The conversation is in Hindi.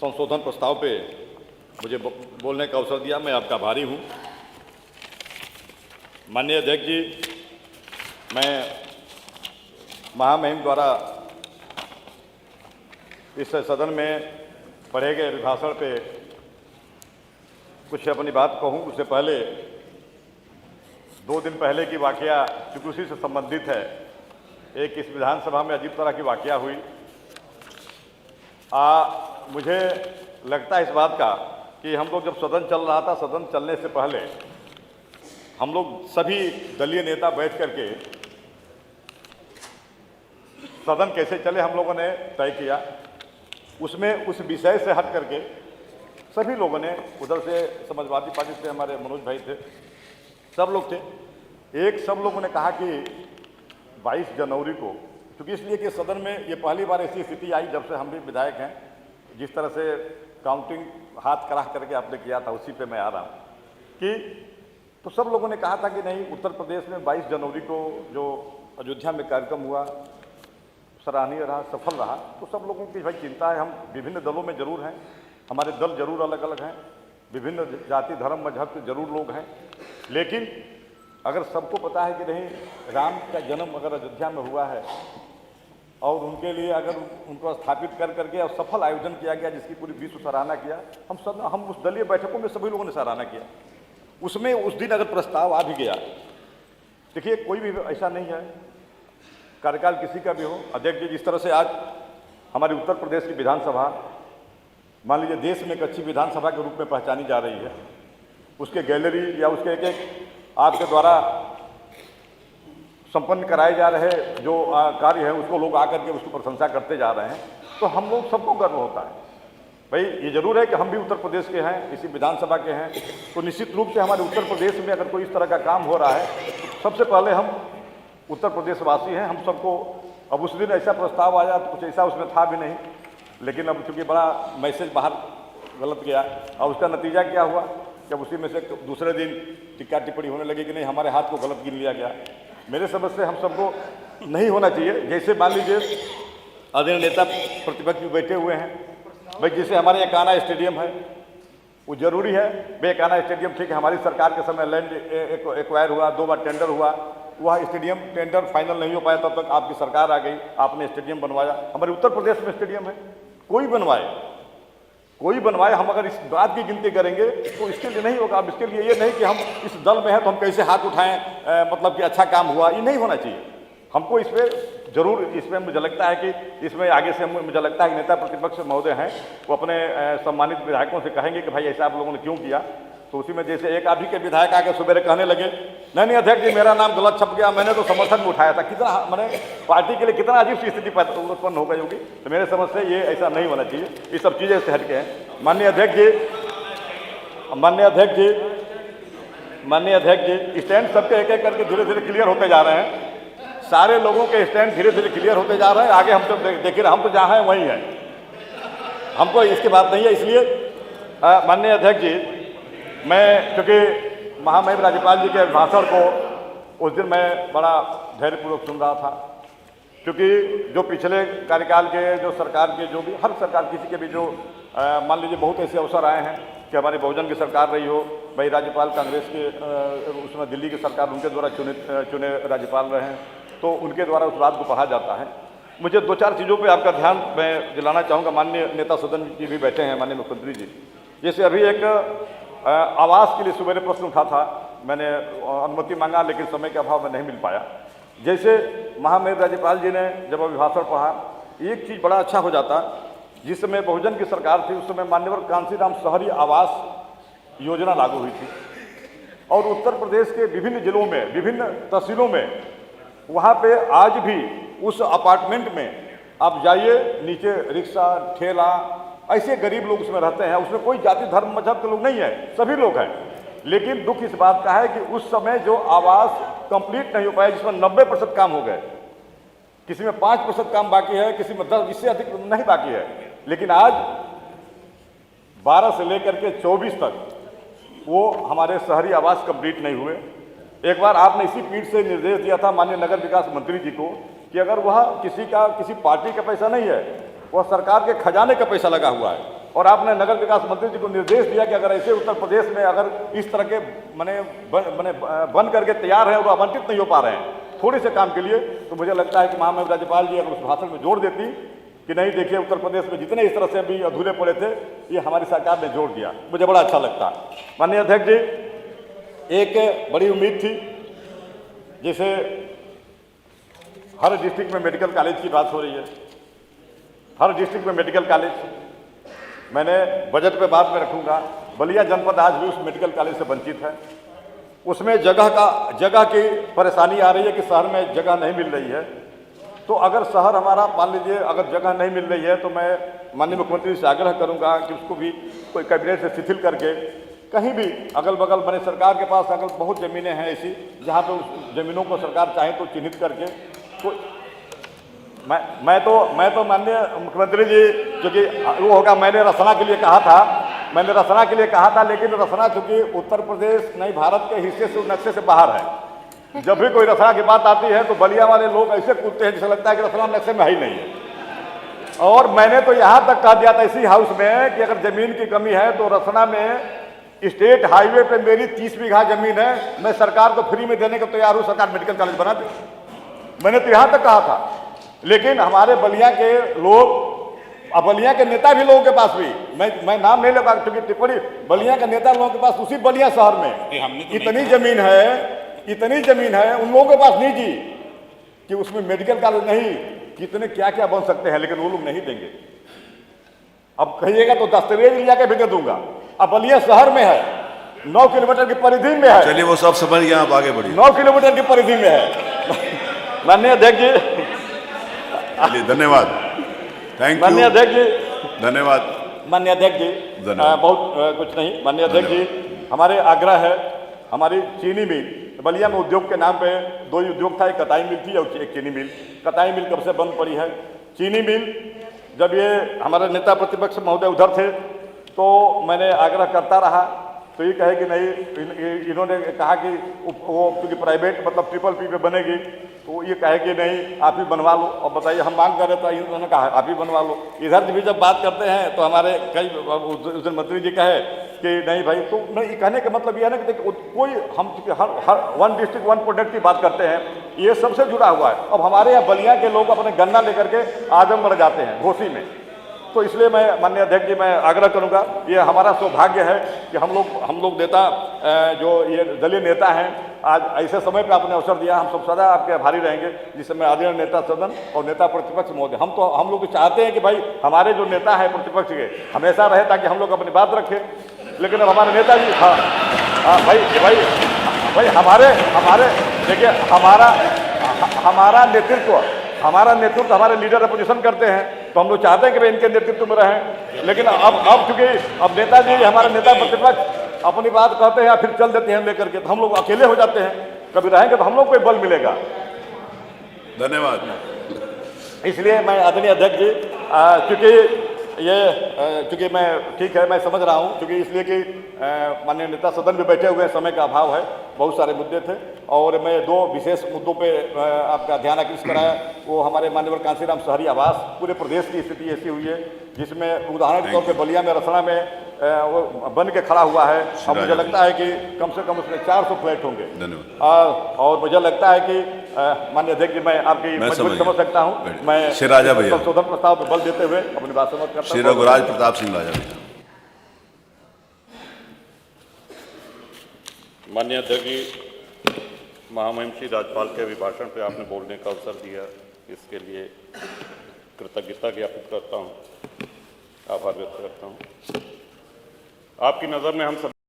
संशोधन प्रस्ताव पे मुझे बोलने का अवसर दिया। मैं आपका आभारी हूँ। माननीय अध्यक्ष जी, मैं महामहिम द्वारा इस सदन में पढ़े गए अभिभाषण पे कुछ अपनी बात कहूँ। उससे पहले 2 दिन पहले की वाकया चूँकि उसी से संबंधित है, एक इस विधानसभा में अजीब तरह की वाकया हुई। मुझे लगता है इस बात का कि हम लोग जब सदन चल रहा था, सदन चलने से पहले हम लोग सभी दलीय नेता बैठ करके सदन कैसे चले हम लोगों ने तय किया। उसमें उस विषय से हट करके सभी लोगों ने, उधर से समाजवादी पार्टी से हमारे मनोज भाई थे, सब लोग थे, सब लोगों ने कहा कि 22 जनवरी को, क्योंकि इसलिए कि सदन में ये पहली बार ऐसी स्थिति आई जब से हम भी विधायक हैं, जिस तरह से काउंटिंग हाथ करा करके आपने किया था, उसी पे मैं आ रहा हूँ कि तो सब लोगों ने कहा था कि नहीं, उत्तर प्रदेश में 22 जनवरी को जो अयोध्या में कार्यक्रम हुआ सराहनीय रहा, सफल रहा। तो सब लोगों की भाई चिंता है। हम विभिन्न दलों में जरूर हैं, हमारे दल जरूर अलग अलग हैं, विभिन्न जाति धर्म मजहब के जरूर लोग हैं, लेकिन अगर सबको पता है कि नहीं, राम का जन्म अगर अयोध्या में हुआ है और उनके लिए अगर उनको स्थापित कर करके और सफल आयोजन किया गया जिसकी पूरी विश्व सराहना किया, हम उस दलीय बैठकों में सभी लोगों ने सराहना किया। उसमें उस दिन अगर प्रस्ताव आ भी गया, देखिए कोई भी ऐसा नहीं है, कार्यकाल किसी का भी हो। अध्यक्ष जी, जिस तरह से आज हमारी उत्तर प्रदेश की विधानसभा मान लीजिए देश में एक अच्छी विधानसभा के रूप में पहचानी जा रही है, उसके गैलरी या उसके एक आपके द्वारा संपन्न कराए जा रहे जो कार्य है उसको लोग आकर के उसकी प्रशंसा करते जा रहे हैं, तो हम लोग सबको गर्व होता है। भाई ये जरूर है कि हम भी उत्तर प्रदेश के हैं, इसी विधानसभा के हैं, तो निश्चित रूप से हमारे उत्तर प्रदेश में अगर कोई इस तरह का काम हो रहा है तो सबसे पहले हम उत्तर प्रदेशवासी हैं। हम सबको, अब उस दिन ऐसा प्रस्ताव आया तो कुछ ऐसा उसमें था भी नहीं, लेकिन अब चूँकि बड़ा मैसेज बाहर गलत गया और उसका नतीजा क्या हुआ, जब उसी में से दूसरे दिन टिक्का टिप्पणी होने लगी कि नहीं हमारे हाथ को गलत गिन लिया गया। मेरे समझ से हम सबको नहीं होना चाहिए। जैसे मान लीजिए आदरणीय नेता प्रतिपक्ष भी बैठे हुए हैं, भाई जैसे हमारे यहाँ कान्हा स्टेडियम है, वो जरूरी है। भाई कान्हा स्टेडियम ठीक है, हमारी सरकार के समय लैंड एक्वायर हुआ, 2 बार टेंडर हुआ, वह स्टेडियम टेंडर फाइनल नहीं हो पाया, तब तक आपकी सरकार आ गई, आपने स्टेडियम बनवाया। हमारे उत्तर प्रदेश में स्टेडियम है, कोई बनवाए, हम अगर इस बात की गिनती करेंगे तो इसके लिए नहीं होगा। अब इसके लिए ये नहीं कि हम इस दल में हैं तो हम कैसे हाथ उठाएं, मतलब कि अच्छा काम हुआ, ये नहीं होना चाहिए। हमको इस पर जरूर, इसमें मुझे लगता है कि इसमें आगे से मुझे लगता है कि नेता प्रतिपक्ष महोदय हैं वो अपने सम्मानित विधायकों से कहेंगे कि भाई ऐसा आप लोगों ने क्यों किया। तो उसी में जैसे एक अभी के विधायक आके सुबह कहने लगे नहीं अध्यक्ष जी मेरा नाम गलत छप गया, मैंने तो समर्थन में उठाया था। कितना मैंने पार्टी के लिए कितना अजीब सी स्थिति उत्पन्न हो गई होगी। तो मेरे समझ से ये ऐसा नहीं होना चाहिए, ये सब चीज़ें इससे हटके हैं। माननीय अध्यक्ष जी, स्टैंड सबके एक एक करके धीरे धीरे क्लियर होते जा रहे हैं। सारे लोगों के स्टैंड धीरे धीरे क्लियर होते जा रहे हैं। आगे हम तो देखिए, हम तो जहाँ हैं वहीं हैं, हमको इसकी बात नहीं है। इसलिए माननीय अध्यक्ष जी, मैं क्योंकि महामहिम राज्यपाल जी के भाषण को उस दिन मैं बड़ा धैर्यपूर्वक सुन रहा था, क्योंकि जो पिछले कार्यकाल के जो सरकार के जो भी हर सरकार किसी के भी जो मान लीजिए बहुत ऐसे अवसर आए हैं कि हमारी बहुजन की सरकार रही हो, भाई राज्यपाल कांग्रेस के उसमें दिल्ली की सरकार उनके द्वारा चुने राज्यपाल रहे हैं, तो उनके द्वारा उस बात को पढ़ा जाता है। मुझे 2-4 चीज़ों पे आपका ध्यान मैं दिलाना चाहूँगा। माननीय नेता सदन जी भी बैठे हैं, माननीय मुख्यमंत्री जी, जैसे अभी एक आवास के लिए सुबह प्रश्न उठा था, मैंने अनुमति मांगा लेकिन समय के अभाव में नहीं मिल पाया। जैसे महामहिम राज्यपाल जी ने जब अभिभाषण पढ़ा, एक चीज़ बड़ा अच्छा हो जाता, जिस समय बहुजन की सरकार थी उस समय मान्यवर कांशीराम शहरी आवास योजना लागू हुई थी और उत्तर प्रदेश के विभिन्न जिलों में, विभिन्न तहसीलों में, वहाँ पे आज भी उस अपार्टमेंट में आप जाइए, नीचे रिक्शा ठेला ऐसे गरीब लोग उसमें रहते हैं। उसमें कोई जाति धर्म मजहब के लोग नहीं है, सभी लोग हैं। लेकिन दुख इस बात का है कि उस समय जो आवास कंप्लीट नहीं हो पाया, जिसमें 90% काम हो गए, किसी में 5% काम बाकी है, किसी में 10, इससे अधिक नहीं बाकी है। लेकिन आज 12 से लेकर के 24 तक वो हमारे शहरी आवास कंप्लीट नहीं हुए। एक बार आपने इसी पीठ से निर्देश दिया था माननीय नगर विकास मंत्री जी को कि अगर वह किसी पार्टी का पैसा नहीं है, वह सरकार के खजाने का पैसा लगा हुआ है, और आपने नगर विकास मंत्री जी को निर्देश दिया कि अगर ऐसे उत्तर प्रदेश में अगर इस तरह के बन करके तैयार हैं और आवंटित नहीं हो पा रहे हैं थोड़े से काम के लिए, तो मुझे लगता है कि महामहिम राज्यपाल जी अगर उस भाषण में जोड़ देती कि नहीं देखिए उत्तर प्रदेश में जितने इस तरह से अभी अधूरे पड़े थे ये हमारी सरकार ने जोड़ दिया, मुझे बड़ा अच्छा लगता। माननीय अध्यक्ष जी, एक बड़ी उम्मीद थी, जैसे हर डिस्ट्रिक्ट में मेडिकल कॉलेज की बात हो रही है, हर डिस्ट्रिक्ट में मेडिकल कॉलेज, मैंने बजट पे बात में रखूंगा, बलिया जनपद आज भी उस मेडिकल कॉलेज से वंचित है। उसमें जगह की परेशानी आ रही है कि शहर में जगह नहीं मिल रही है। तो अगर शहर हमारा मान लीजिए अगर जगह नहीं मिल रही है तो मैं माननीय मुख्यमंत्री से आग्रह करूंगा कि उसको भी कोई कैबिनेट से शिथिल करके कहीं भी अगल बगल मैंने सरकार के पास अगल बहुत ज़मीनें हैं ऐसी जहाँ पे उस ज़मीनों को सरकार चाहे तो चिन्हित करके तो मैं तो माननीय मुख्यमंत्री जी, क्योंकि वो होगा मैंने रसना के लिए कहा था, लेकिन रसना चूंकि उत्तर प्रदेश नहीं भारत के हिस्से से नक्शे से बाहर है। जब भी कोई रसना की बात आती है तो बलिया वाले लोग ऐसे कूदते हैं जैसे लगता है कि रसना नक्शे में ही नहीं है। और मैंने तो यहाँ तक कह दिया था इसी हाउस में कि अगर जमीन की कमी है तो रसना में स्टेट हाईवे पे मेरी 30 बीघा जमीन है, मैं सरकार को फ्री में देने को तैयार हूँ, सरकार मेडिकल कॉलेज बना दे। मैंने तो यहाँ तक कहा था। लेकिन हमारे बलिया के लोग, अब बलिया के नेता भी लोगों के पास भी, मैं नाम नहीं लगा क्योंकि टिप्पणी, बलिया के नेता लोगों के पास उसी बलिया शहर में इतनी जमीन है उन लोगों के पास नहीं जी कि उसमें मेडिकल कॉलेज नहीं, कितने क्या क्या बन सकते हैं, लेकिन वो लोग नहीं देंगे। अब कहिएगा तो दस्तावेज लिया के भी दे दूंगा। अब बलिया शहर में है, 9 किलोमीटर की परिधि में है। चलिए वो सब समझ गए, आप आगे बढ़िए। 9 किलोमीटर की परिधि में है। माननीय अध्यक्ष जी, चलिए धन्यवाद, थैंक यू। माननीय अध्यक्ष जी, धन्यवाद। माननीय अध्यक्ष जी, बहुत कुछ नहीं। माननीय अध्यक्ष जी, हमारे आग्रह है, हमारी चीनी मिल बलिया में उद्योग के नाम पे 2 ही उद्योग था, एक कताई मिल थी और एक चीनी मिल। कताई मिल कब से बंद पड़ी है। चीनी मिल जब ये हमारे नेता प्रतिपक्ष महोदय उधर थे तो मैंने आग्रह करता रहा, तो ये कहे कि नहीं, इन्होंने कहा कि वो क्योंकि प्राइवेट मतलब ट्रिपल P पे बनेगी, तो ये कहे कि नहीं आप ही बनवा लो। और बताइए हम मांग कर रहे थे, इन्होंने कहा आप ही बनवा लो। इधर भी जब बात करते हैं तो हमारे कई उस दिन मंत्री जी कहे कि नहीं भाई, तो नहीं, कहने का मतलब ये है ना कि कोई हम हर 1 डिस्ट्रिक्ट 1 प्रोडक्ट की बात करते हैं, ये सबसे जुड़ा हुआ है। अब हमारे यहाँ बलिया के लोग अपने गन्ना लेकर के आजमगढ़ जाते हैं घोसी में, तो इसलिए मैं माननीय अध्यक्ष जी मैं आग्रह करूंगा, ये हमारा सौभाग्य है कि हम लोग नेता जो ये दलीय नेता हैं, आज ऐसे समय पे आपने अवसर दिया, हम सब सदा आपके आभारी रहेंगे। जिस समय आदरणीय नेता सदन और नेता प्रतिपक्ष महोदय, हम लोग चाहते हैं कि भाई हमारे जो नेता है प्रतिपक्ष के हमेशा रहे ताकि हम लोग अपनी बात रखें। लेकिन अब हमारे नेताजी, हाँ भाई हमारे देखिए हमारा नेतृत्व हमारे लीडर अपोजिशन करते हैं, तो हम लोग चाहते हैं कि भाई इनके नेतृत्व में रहें। लेकिन अब चूंकि अब नेताजी हमारे नेता प्रतिपक्ष अपनी बात कहते हैं फिर चल देते हैं लेकर के, तो हम लोग अकेले हो जाते हैं। कभी रहेंगे तो हम लोग को बल मिलेगा। धन्यवाद। इसलिए मैं आदरणीय अध्यक्ष जी, चूंकि मैं ठीक है मैं समझ रहा हूँ, क्योंकि इसलिए कि माननीय नेता सदन में बैठे हुए हैं, समय का अभाव है, बहुत सारे मुद्दे थे और मैं 2 विशेष मुद्दों पे आपका ध्यान आकृष्ट कराया। वो हमारे माननीय कांसीराम शहरी आवास, पूरे प्रदेश की स्थिति ऐसी हुई है जिसमें उदाहरण के तौर पर बलिया में रसना में वो बन के खड़ा हुआ है। अब मुझे लगता है कि कम से कम उसमें 400 फ्लैट होंगे। और मुझे लगता है कि माननीय अध्यक्ष जी मैं आपकी मजबूरी समझ सकता हूँ। मैं संशोधन प्रस्ताव पर बल देते हुए अपनी बात समाप्त करता हूँ। श्री रघुराज प्रताप सिंह राजा भैया। माननीय अध्यक्ष जी, महामहिम श्री राज्यपाल के अभिभाषण पर आपने बोलने का अवसर दिया, इसके लिए कृतज्ञता ज्ञापित करता हूँ, आभार व्यक्त करता हूँ। आपकी नज़र में हम सब